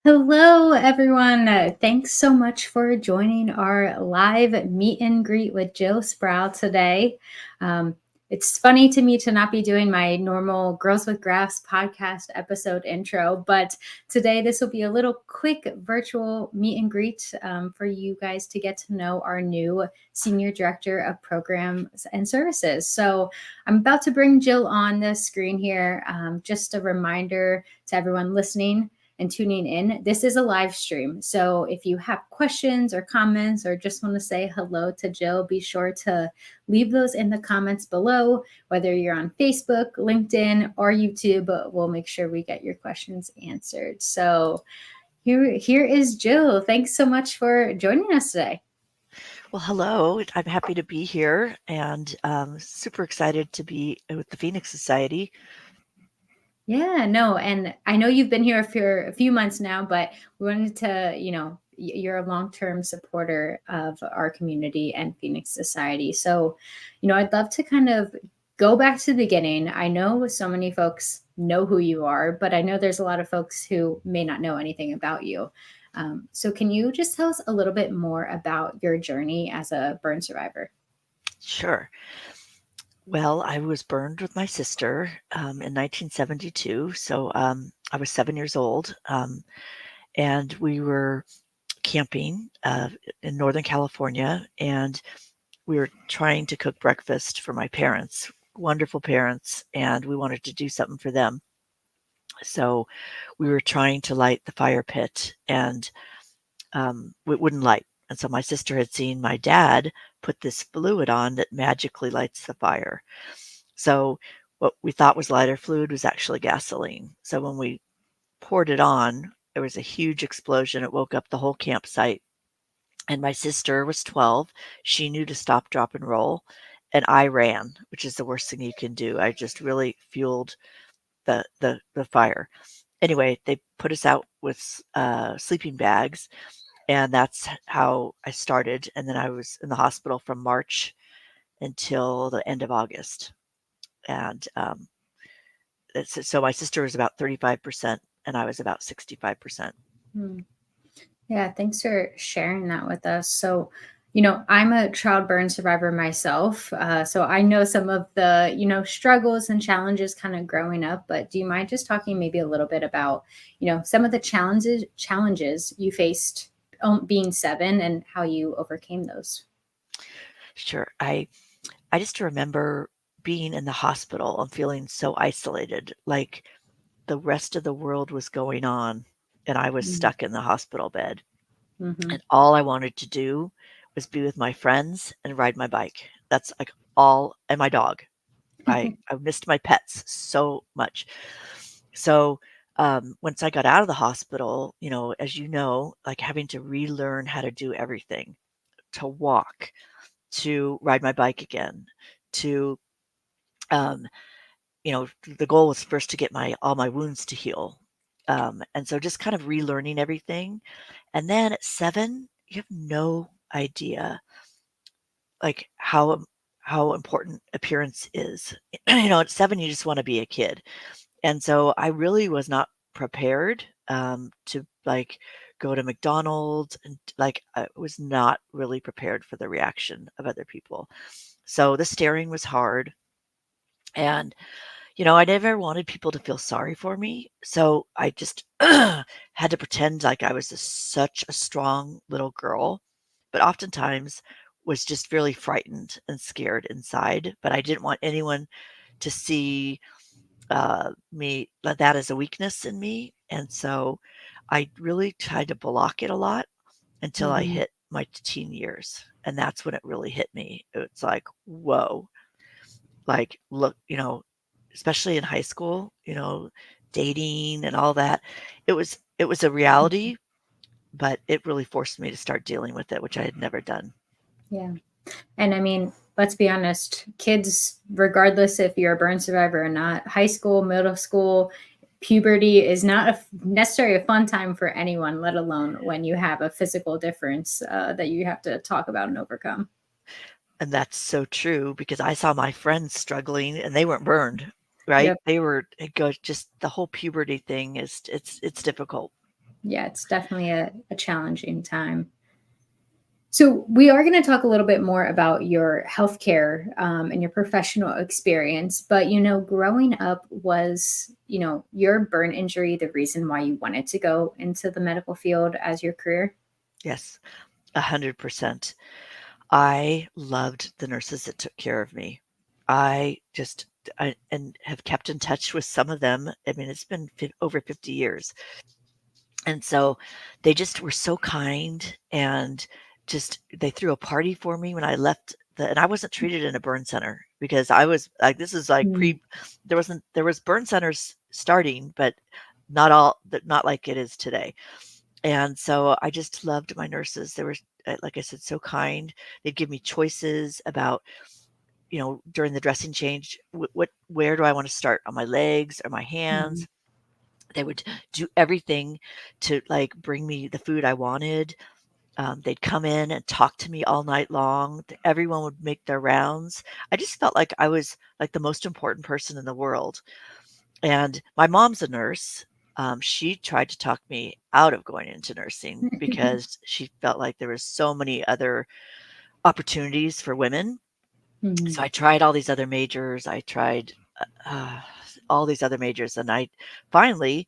Hello, everyone. Thanks so much for joining our live meet and greet with Jill Sproul today. Um, it's funny to me to not be doing my normal Girls with Graphs podcast episode intro, but today this will be a little quick virtual meet and greet for you guys to get to know our new Senior Director of Programs and Services. So I'm about to bring Jill on the screen here. Just a reminder to everyone listening and tuning in. This is a live stream. So if you have questions or comments or just want to say hello to Jill, be sure to leave those in the comments below, whether you're on Facebook, LinkedIn, or YouTube. We'll make sure we get your questions answered. So here is Jill. Thanks so much for joining us today. Well, hello. I'm happy to be here and super excited to be with the Phoenix Society. Yeah, no, and I know you've been here for a few months now, but we wanted to, you're a long-term supporter of our community and Phoenix Society. So, I'd love to kind of go back to the beginning. I know so many folks know who you are, but I know there's a lot of folks who may not know anything about you. So can you just tell us a little bit more about your journey as a burn survivor? Sure. Well, I was burned with my sister in 1972. So I was 7 years old. And we were camping in Northern California. And we were trying to cook breakfast for my parents, wonderful parents. And we wanted to do something for them. So we were trying to light the fire pit and it wouldn't light. And so my sister had seen my dad put this fluid on that magically lights the fire. So what we thought was lighter fluid was actually gasoline. So when we poured it on, there was a huge explosion. It woke up the whole campsite. And my sister was 12. She knew to stop, drop, and roll. And I ran, which is the worst thing you can do. I just really fueled the fire. Anyway, they put us out with sleeping bags, and that's how I started. And then I was in the hospital from March until the end of August. And so my sister was about 35%, and I was about 65%. Hmm. Yeah, thanks for sharing that with us. So, I'm a child burn survivor myself. So I know some of the, struggles and challenges kind of growing up, but do you mind just talking maybe a little bit about, some of the challenges you faced being seven and how you overcame those? Sure. I just remember being in the hospital and feeling so isolated, like the rest of the world was going on, and I was stuck in the hospital bed. Mm-hmm. And all I wanted to do was be with my friends and ride my bike. That's like all, and my dog. I missed my pets so much. So once I got out of the hospital, as you know, like having to relearn how to do everything, to walk, to ride my bike again, to um, the goal was first to get all my wounds to heal. And so just kind of relearning everything. And then at 7, you have no idea like how important appearance is. At 7 you just want to be a kid. And so I really was not prepared to like go to McDonald's, and like I was not really prepared for the reaction of other people. So the staring was hard. And I never wanted people to feel sorry for me. So I just had to pretend like I was such a strong little girl, but oftentimes was just really frightened and scared inside. But I didn't want anyone to see me that as a weakness in me. And so I really tried to block it a lot until I Mm-hmm. hit my teen years. And that's when it really hit me. It's like, whoa, like, look, especially in high school, dating and all that. It was a reality, but it really forced me to start dealing with it, which I had never done. Yeah. And I mean, let's be honest, kids, regardless if you're a burn survivor or not, high school, middle school, puberty is not necessarily a fun time for anyone, let alone when you have a physical difference that you have to talk about and overcome. And that's so true because I saw my friends struggling and they weren't burned, right? Yep. It goes just the whole puberty thing is it's difficult. Yeah, it's definitely a challenging time. So, we are going to talk a little bit more about your healthcare and your professional experience. But, growing up, was, your burn injury the reason why you wanted to go into the medical field as your career? Yes, 100%. I loved the nurses that took care of me. I just and have kept in touch with some of them. I mean, it's been over 50 years. And so they just were so kind, and just they threw a party for me when I left and I wasn't treated in a burn center, because I was like, this is like Mm, there was burn centers starting, but not like it is today. And so I just loved my nurses. They were, like I said, so kind. They'd give me choices about, during the dressing change, where do I want to start, on my legs or my mhm, hands? They would do everything to, like, bring me the food I wanted. They'd come in and talk to me all night long. Everyone would make their rounds. I just felt like I was like the most important person in the world. And my mom's a nurse. She tried to talk me out of going into nursing because she felt like there was so many other opportunities for women. So mhm, I tried all these other majors. I tried all these other majors, and I finally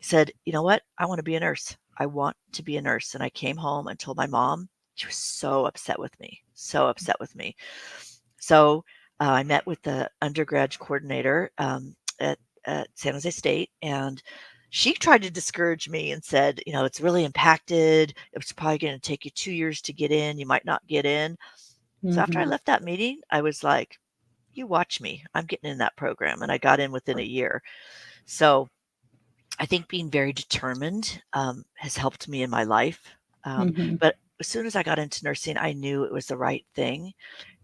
said, "You know what? I want to be a nurse. I want to be a nurse." And I came home and told my mom. She was so upset with me, so upset with me. So I met with the undergrad coordinator at San Jose State, and she tried to discourage me and said, "It's really impacted. It's probably going to take you 2 years to get in. You might not get in." So after I mhm, left that meeting, I was like, "You watch me. I'm getting in that program." And I got in within a year. So I think being very determined has helped me in my life. mhm, But as soon as I got into nursing, I knew it was the right thing.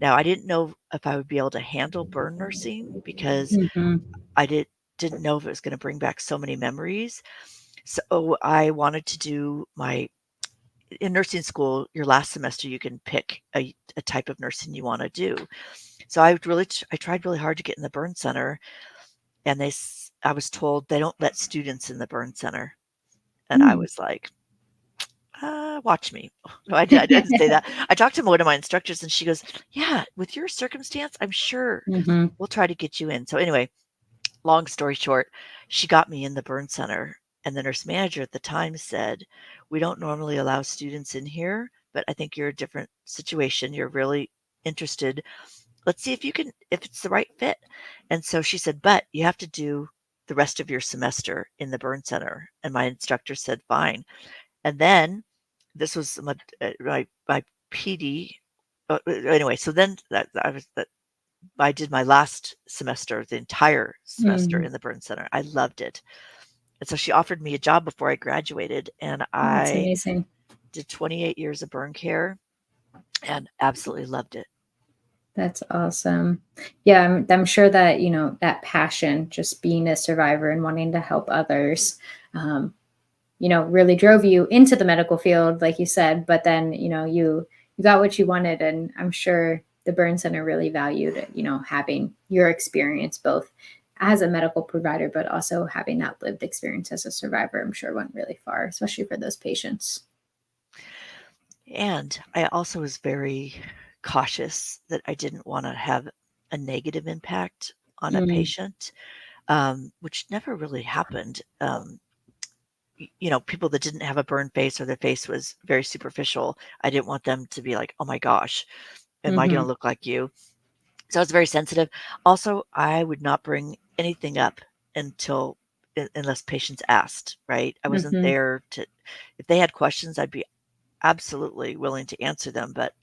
Now, I didn't know if I would be able to handle burn nursing, because mhm, I didn't know if it was going to bring back so many memories. So I wanted to do my in nursing school. Your last semester, you can pick a type of nursing you want to do. So I tried really hard to get in the burn center, and I was told they don't let students in the burn center. And I mm. was like, watch me. No, I didn't say that. I talked to one of my instructors, and she goes, "Yeah, with your circumstance, I'm sure Mhm, we'll try to get you in." So anyway, long story short, she got me in the burn center, and the nurse manager at the time said, "We don't normally allow students in here, but I think you're a different situation. You're really interested. Let's see if it's the right fit." And so she said, "But you have to do the rest of your semester in the burn center." And my instructor said, "Fine." And then this was my PD. Anyway, so then I did my last semester, the entire semester mhm. in the burn center. I loved it. And so she offered me a job before I graduated, and That's I amazing. did 28 years of burn care and absolutely loved it. That's awesome. Yeah, I'm sure that, that passion, just being a survivor and wanting to help others, um, really drove you into the medical field, like you said, but then, you got what you wanted. And I'm sure the burn center really valued, having your experience both as a medical provider, but also having that lived experience as a survivor. I'm sure went really far, especially for those patients. And I also was very cautious that I didn't want to have a negative impact on a Mm, patient, which never really happened. People that didn't have a burn face, or their face was very superficial, I didn't want them to be like, "Oh my gosh, am I going to hmm look like you?" So I was very sensitive. Also, I would not bring anything up until unless patients asked, right? I wasn't hmm there to, if they had questions, I'd be absolutely willing to answer them, but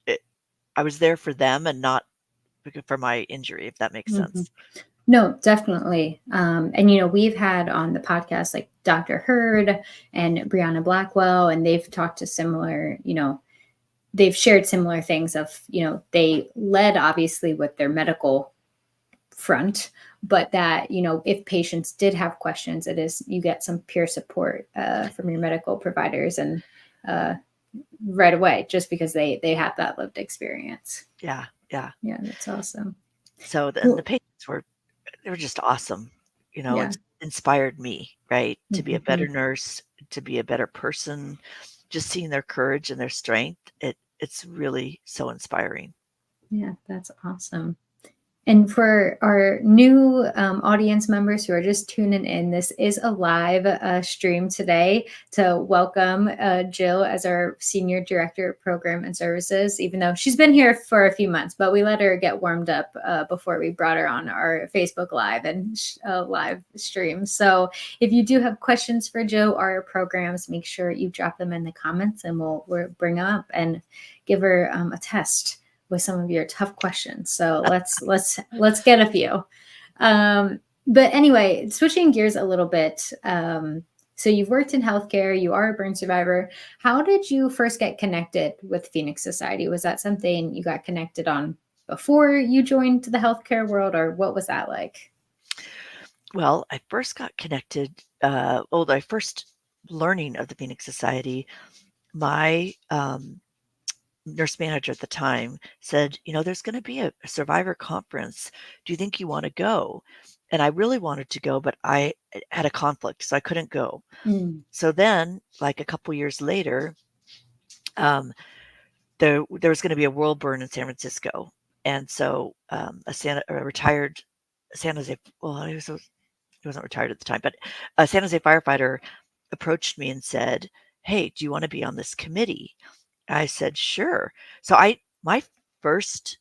it, I was there for them and not for my injury, if that makes hmm sense. No, definitely. And we've had on the podcast like Dr. Hurd and Brianna Blackwell, and they've talked to similar, they've shared similar things of, they led obviously with their medical front, but that, if patients did have questions, it is you get some peer support from your medical providers and uh, right away, just because they have that lived experience. Yeah, yeah. Yeah, that's awesome. So then the Well, patients they were just awesome. yeah. It inspired me, right, to be a better hmm nurse, to be a better person, just seeing their courage and their strength, it's really so inspiring. Yeah, that's awesome. And for our new audience members who are just tuning in, this is a live stream today to welcome Jill as our Senior Director of Program and Services, even though she's been here for a few months, but we let her get warmed up before we brought her on our Facebook Live and live stream. So if you do have questions for Jill or our programs, make sure you drop them in the comments and we'll bring them up and give her a test with some of your tough questions. So let's get a few. But anyway, switching gears a little bit. So you've worked in healthcare, you are a burn survivor. How did you first get connected with Phoenix Society? Was that something you got connected on before you joined the healthcare world, or what was that like? Well, I first got connected, I first learning of the Phoenix Society, my nurse manager at the time said, there's going to be a survivor conference. Do you think you want to go? And I really wanted to go, but I had a conflict, so I couldn't go. Mm. So then, like a couple years later, um, there was going to be a world burn in San Francisco. And so a retired San Jose, well, he wasn't retired at the time, but a San Jose firefighter approached me and said, "Hey, do you want to be on this committee?" I said, "Sure." So my first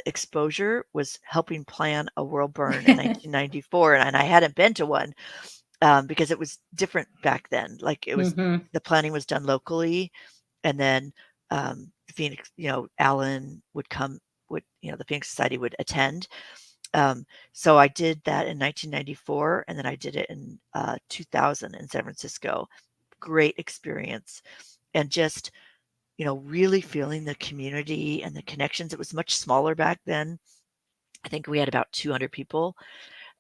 exposure was helping plan a world burn in 1994, and I hadn't been to one because it was different back then. Like Mm-hmm. the planning was done locally, and then Phoenix, Alan would come, the Phoenix Society would attend. So I did that in 1994, and then I did it in 2000 in San Francisco. Great experience, and just really feeling the community and the connections. It was much smaller back then. I think we had about 200 people,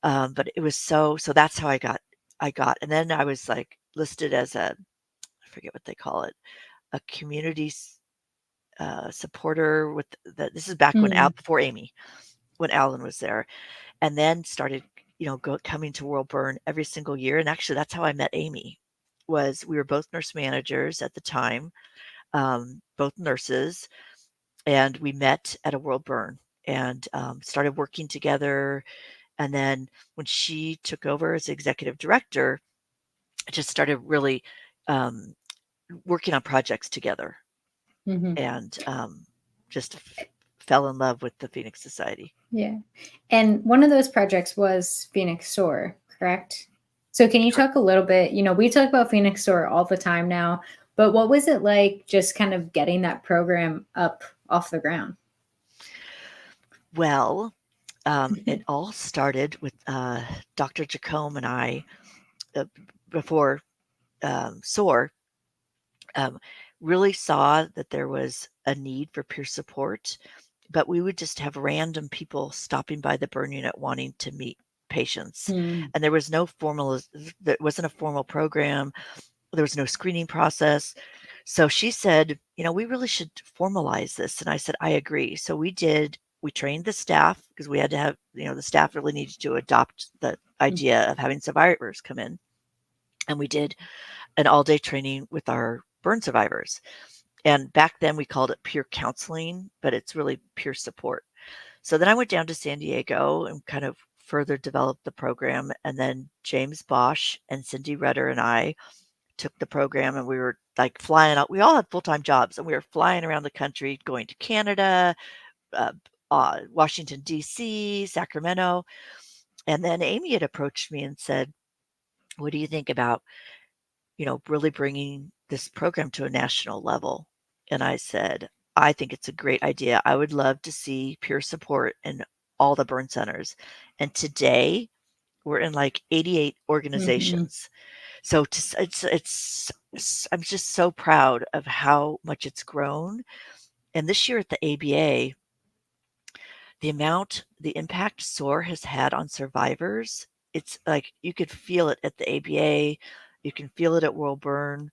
but it was so. That's how I got, and then I was like listed as I forget what they call it, a community supporter with this is back when Mm. before Amy, when Alan was there, and then started coming to World Burn every single year. And actually, that's how I met Amy. Was we were both nurse managers at the time, both nurses, and we met at a World Burn and started working together. And then when she took over as executive director, just started really um, working on projects together, Mm-hmm. and just fell in love with the Phoenix Society. Yeah. And one of those projects was Phoenix Soar, correct? So can you talk a little bit, we talk about Phoenix Soar all the time now, but what was it like just kind of getting that program up off the ground? Well, it all started with Dr. Jacome and I, uh, before SOAR, um, really saw that there was a need for peer support, but we would just have random people stopping by the burn unit wanting to meet patients. Mm. And there was there wasn't a formal program. There was no screening process. So she said, we really should formalize this. And I said, I agree. So we trained the staff because we had to have, the staff really needed to adopt the idea of having survivors come in. And we did an all day training with our burn survivors. And back then we called it peer counseling, but it's really peer support. So then I went down to San Diego and kind of further developed the program. And then James Bosch and Cindy Rudder and I took the program, and we were like flying out. We all had full-time jobs, and we were flying around the country, going to Canada, uh, Washington, D.C., Sacramento. And then Amy had approached me and said, what do you think about, really bringing this program to a national level? And I said, I think it's a great idea. I would love to see peer support in all the burn centers. And today we're in like 88 Mm-hmm. organizations. So I'm just so proud of how much it's grown. And this year at the ABA, the impact SOAR has had on survivors, it's like you could feel it at the ABA. You can feel it at World Burn.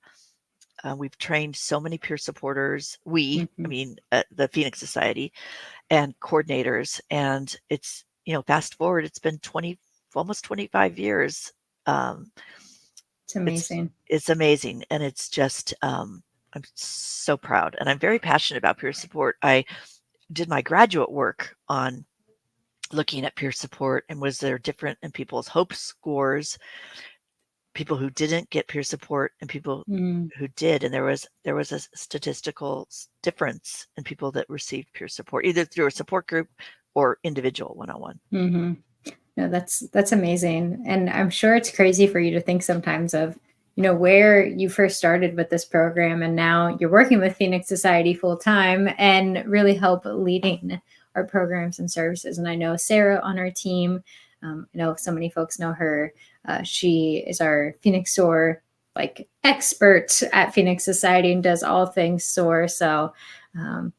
We've trained so many peer supporters. Mm-hmm. The Phoenix Society and coordinators. And fast forward, it's been almost 25 years. Um, It's It's amazing. it's amazing, and it's just, I'm so proud, and I'm very passionate about peer support. I did my graduate work on looking at peer support and was there different in people's hope scores, people who didn't get peer support and people Mm, who did, and there was a statistical difference in people that received peer support, either through a support group or individual one-on-one. hmm. No, that's amazing. And I'm sure it's crazy for you to think sometimes of, where you first started with this program and now you're working with Phoenix Society full time and really help leading our programs and services. And I know Sarah on our team, I know so many folks know her. She is our Phoenix SOAR like expert at Phoenix Society and does all things SOAR. So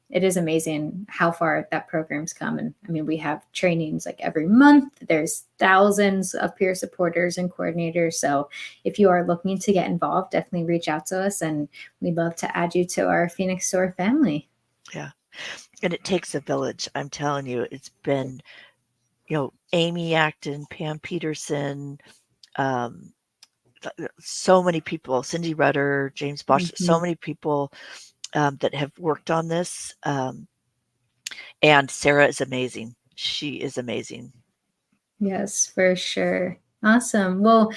it is amazing how far that program's come. And I mean, we have trainings like every month. There's thousands of peer supporters and coordinators. So if you are looking to get involved, definitely reach out to us, and we'd love to add you to our Phoenix SOAR family. Yeah, and it takes a village. I'm telling you, it's been, Amy Acton, Pam Peterson, um, so many people, Cindy Rudder, James Bosch, Mm-hmm. so many people that have worked on this. And Sarah is amazing. She is amazing. Yes, for sure. Awesome. Well,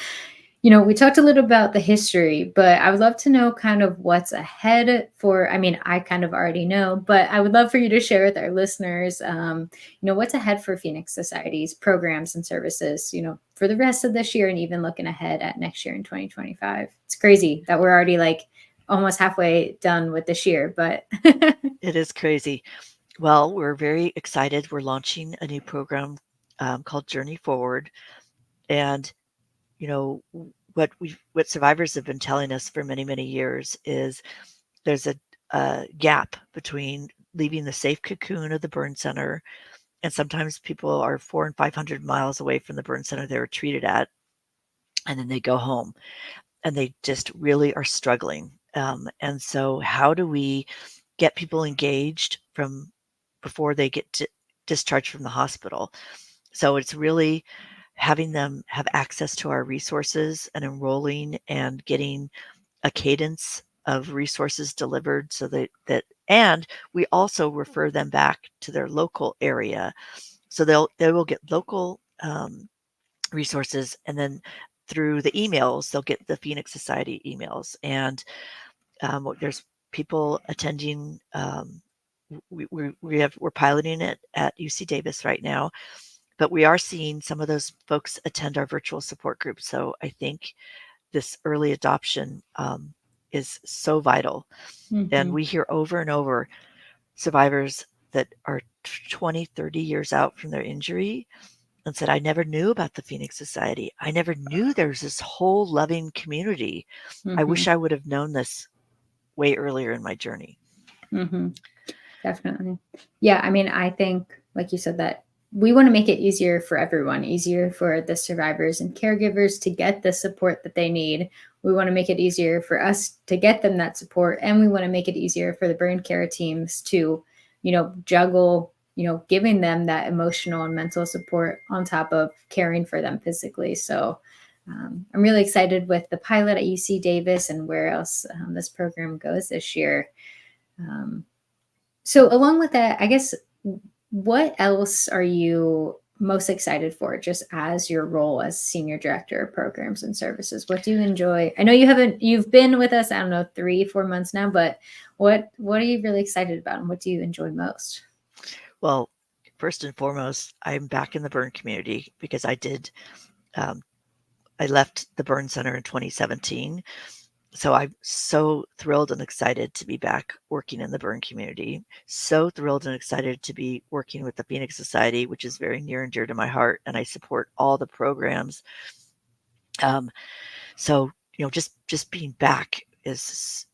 we talked a little about the history, but I would love to know kind of what's ahead for, I mean, I kind of already know, but I would love for you to share with our listeners, what's ahead for Phoenix Society's programs and services, for the rest of this year and even looking ahead at next year in 2025. It's crazy that we're already like almost halfway done with this year, but It is crazy. Well, we're very excited. We're launching a new program called Journey Forward. And, what survivors have been telling us for many, many years is there's a gap between leaving the safe cocoon of the burn center, and sometimes people are 400 and 500 miles away from the burn center they were treated at, and then they go home and they just really are struggling. And so, how do we get people engaged from before they get discharged from the hospital? So it's really having them have access to our resources and enrolling and getting a cadence of resources delivered so and we also refer them back to their local area. So they will get local resources, and then through the emails, they'll get the Phoenix Society emails. And there's people attending. We're piloting it at UC Davis right now, but we are seeing some of those folks attend our virtual support group. So I think this early adoption is so vital. And Mhm, we hear over and over survivors that are 20, 30 years out from their injury and said, I never knew about the Phoenix Society. I never knew there was this whole loving community. I wish mhm, I would have known this way earlier in my journey. mhm. Definitely. Yeah, I mean, I think, like you said, that we want to make it easier for everyone, easier for the survivors and caregivers to get the support that they need. We want to make it easier for us to get them that support. And we want to make it easier for the burn care teams to, juggle, giving them that emotional and mental support on top of caring for them physically. So I'm really excited with the pilot at UC Davis and where else this program goes this year. Um, so, along with that, I guess, what else are you most excited for just as your role as senior director of programs and services? What do you enjoy? I know you've been with us, I don't know, 3, 4 months now, but what are you really excited about and what do you enjoy most? Well, first and foremost, I'm back in the burn community because um, I left the burn center in 2017. So I'm so thrilled and excited to be back working in the burn community. So thrilled and excited to be working with the Phoenix Society, which is very near and dear to my heart, and I support all the programs. Um, so just being back is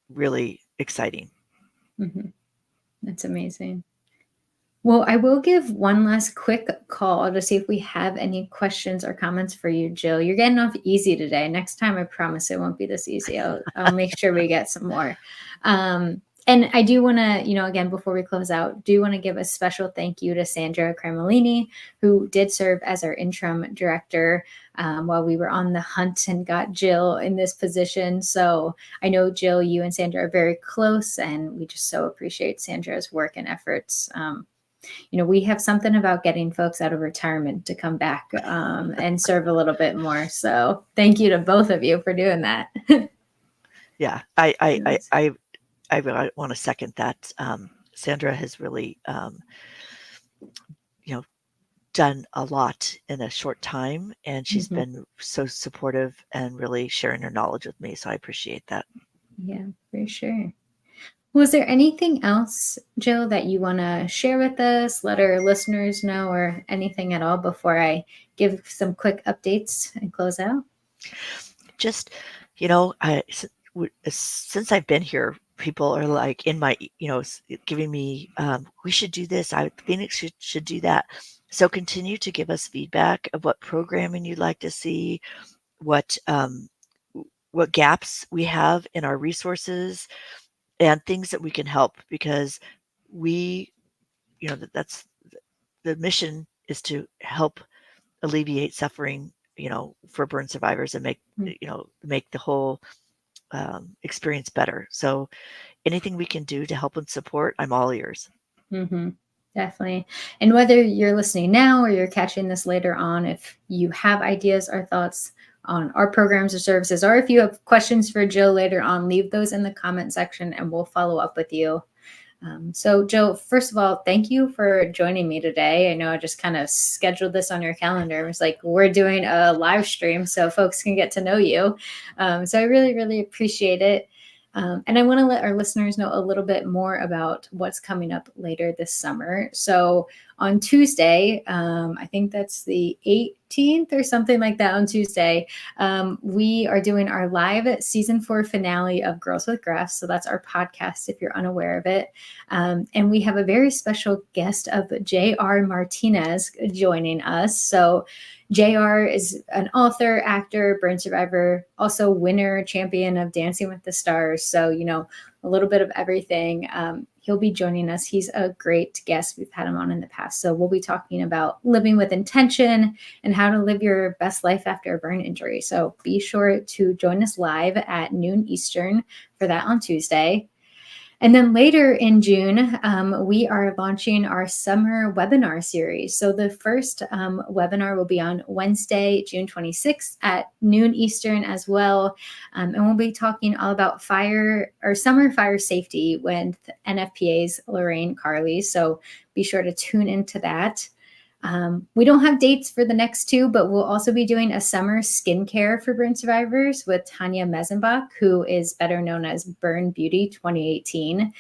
really exciting. Hmm. That's amazing. Well, I will give one last quick call to see if we have any questions or comments for you, Jill. You're getting off easy today. Next time, I promise it won't be this easy. I'll make sure we get some more. Um, And I do want to, again, before we close out, do want to give a special thank you to Sandra Cremolini, who did serve as our interim director while we were on the hunt and got Jill in this position. So I know, Jill, you and Sandra are very close, and we just so appreciate Sandra's work and efforts. We have something about getting folks out of retirement to come back and serve a little bit more. So thank you to both of you for doing that. Yeah, I want to second that. Sandra has really, done a lot in a short time, and she's Mm-hmm. been so supportive and really sharing her knowledge with me. So I appreciate that. Yeah, for sure. Was there anything else, Jill, that you want to share with us, let our listeners know, or anything at all before I give some quick updates and close out? Just, since I've been here, people are like in my, giving me, we should do this. Phoenix should do that. So continue to give us feedback of what programming you'd like to see, what what gaps we have in our resources, and things that we can help, because we, that's the mission, is to help alleviate suffering, for burn survivors, and make the whole experience better. So anything we can do to help and support, I'm all ears. Mm-hmm. Definitely. And whether you're listening now or you're catching this later on, if you have ideas or thoughts on our programs or services, or if you have questions for Jill later on, leave those in the comment section and we'll follow up with you. So, Jill, first of all, thank you for joining me today. I know I just kind of scheduled this on your calendar. It was like, we're doing a live stream so folks can get to know you. So I really, really appreciate it. And I want to let our listeners know a little bit more about what's coming up later this summer. So on Tuesday, I think that's the 18th or something like that on Tuesday, we are doing our live season 4 finale of Girls with Graphs. So that's our podcast if you're unaware of it. And we have a very special guest of J.R. Martinez joining us. So JR is an author, actor, burn survivor, also winner, champion of Dancing with the Stars. So, a little bit of everything. He'll be joining us. He's a great guest. We've had him on in the past. So we'll be talking about living with intention and how to live your best life after a burn injury. So be sure to join us live at noon Eastern for that on Tuesday. And then later in June, we are launching our summer webinar series. So the first webinar will be on Wednesday, June 26th at noon Eastern as well. And we'll be talking all about fire or summer fire safety with NFPA's Lorraine Carley. So be sure to tune into that. We don't have dates for the next two, but we'll also be doing a summer skincare for burn survivors with Tanya Mesenbach, who is better known as Burn Beauty 2018.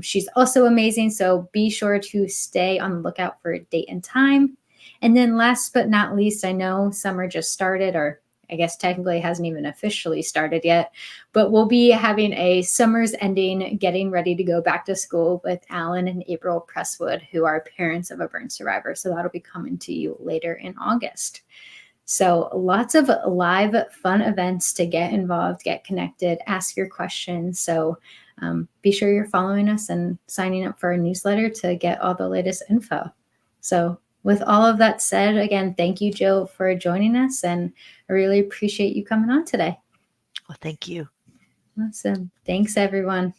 She's also amazing, so be sure to stay on the lookout for a date and time. And then last but not least, I know summer just started, or I guess technically it hasn't even officially started yet, but we'll be having a summer's ending, getting ready to go back to school with Alan and April Presswood, who are parents of a burn survivor. So that'll be coming to you later in August. So lots of live fun events to get involved, get connected, ask your questions. So be sure you're following us and signing up for our newsletter to get all the latest info. So with all of that said, again, thank you, Jill, for joining us. And I really appreciate you coming on today. Well, thank you. Awesome. Thanks, everyone.